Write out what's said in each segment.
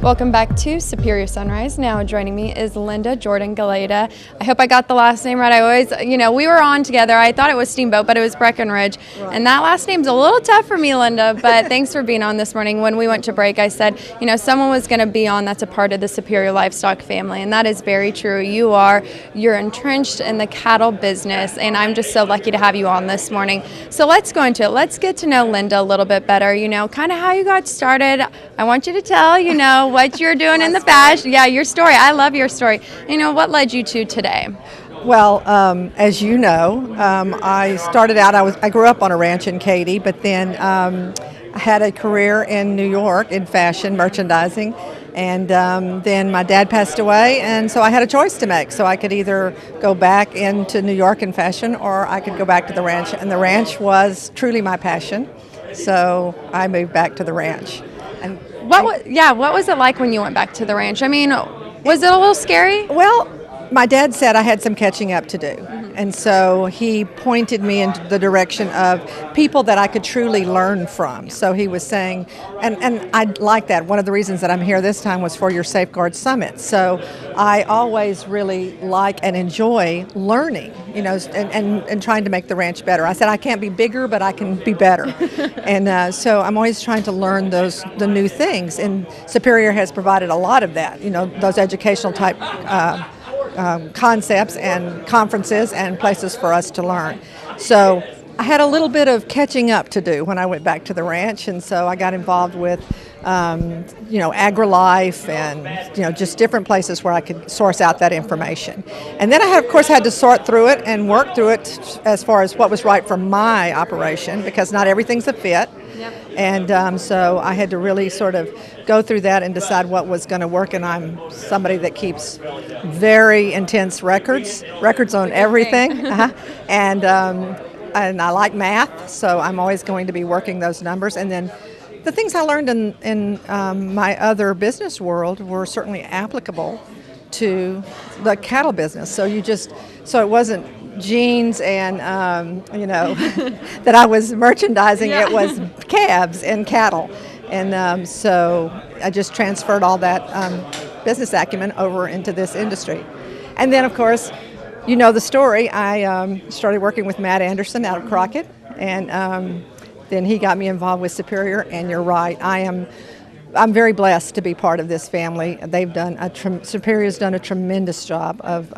Welcome back to Superior Sunrise. Now joining me is Linda Jordan Gaylada. I hope I got the last name right. I always, we were on together. I thought it was Steamboat, but it was Breckenridge. Right. And that last name's a little tough for me, Linda, but thanks for being on this morning. When we went to break, I said, someone was going to be on that's a part of the Superior Livestock family, and that is very true. You're entrenched in the cattle business, and I'm just so lucky to have you on this morning. So let's go into it. Let's get to know Linda a little bit better, kind of how you got started. I want you to tell, what you're doing in the fashion. Yeah, your story. I love your story. What led you to today? Well, as you know, I started out, I grew up on a ranch in Katy, but then I had a career in New York in fashion merchandising, and then my dad passed away, and so I had a choice to make. So I could either go back into New York in fashion, or I could go back to the ranch, and the ranch was truly my passion, so I moved back to the ranch. And what was it like when you went back to the ranch? I mean, was it a little scary? Well, my dad said I had some catching up to do. And so he pointed me in the direction of people that I could truly learn from. So he was saying, and I like that. One of the reasons that I'm here this time was for your Safeguard Summit. So I always really like and enjoy learning, and trying to make the ranch better. I said I can't be bigger, but I can be better. And so I'm always trying to learn the new things. And Superior has provided a lot of that, those educational type concepts and conferences and places for us to learn. So I had a little bit of catching up to do when I went back to the ranch, and so I got involved with AgriLife and just different places where I could source out that information. And then I of course had to sort through it and work through it as far as what was right for my operation, because not everything's a fit. Yep. And so I had to really sort of go through that and decide what was going to work. And I'm somebody that keeps very intense records on everything. And I like math, so I'm always going to be working those numbers. And then the things I learned in my other business world were certainly applicable to the cattle business. So it wasn't jeans and that I was merchandising. Yeah. It was calves and cattle, and so I just transferred all that business acumen over into this industry. And then of course, the story. I started working with Matt Anderson out of Crockett, and then he got me involved with Superior. And you're right, I'm very blessed to be part of this family. They've done Superior's done a tremendous job of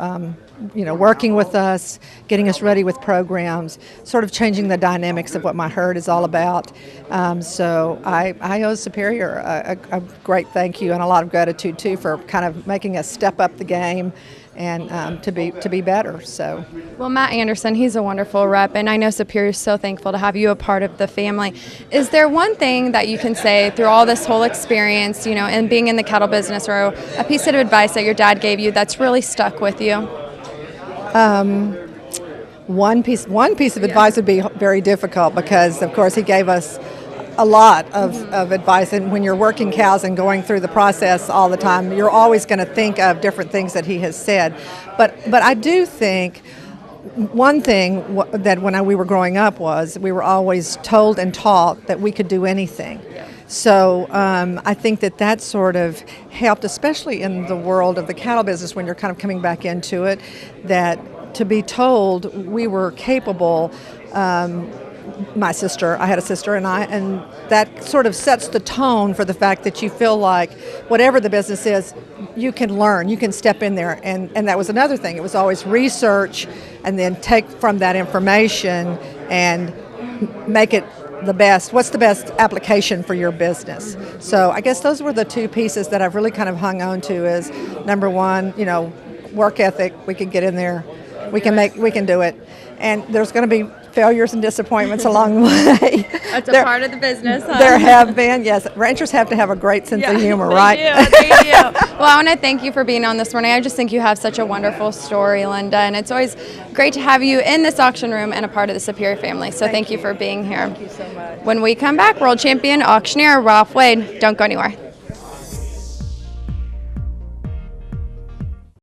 working with us, getting us ready with programs, sort of changing the dynamics of what my herd is all about. So I owe Superior a great thank you and a lot of gratitude too for kind of making us step up the game and to be better. So, well, Matt Anderson, he's a wonderful rep, and I know Superior is so thankful to have you a part of the family. Is there one thing that you can say through all this whole experience, and being in the cattle business, or a piece of advice that your dad gave you that's really stuck with you? One piece of advice would be very difficult, because of course he gave us a lot of advice, and when you're working cows and going through the process all the time, you're always going to think of different things that he has said. But I do think one thing that when we were growing up was we were always told and taught that we could do anything. So I think that sort of helped, especially in the world of the cattle business when you're kind of coming back into it, that to be told we were capable. My sister, I had a sister, and that sort of sets the tone for the fact that you feel like whatever the business is, you can learn, you can step in there, and that was another thing. It was always research and then take from that information and make it the best. What's the best application for your business? So I guess those were the two pieces that I've really kind of hung on to. Is number one, work ethic. We can get in there, we can do it, and there's going to be failures and disappointments along the way. That's a part of the business, huh? There have been, yes. Ranchers have to have a great sense of humor, right? They do. Well, I want to thank you for being on this morning. I just think you have such a wonderful story, Linda, and it's always great to have you in this auction room and a part of the Superior family. So thank you for being here. Thank you so much. When we come back, world champion auctioneer Ralph Wade. Don't go anywhere.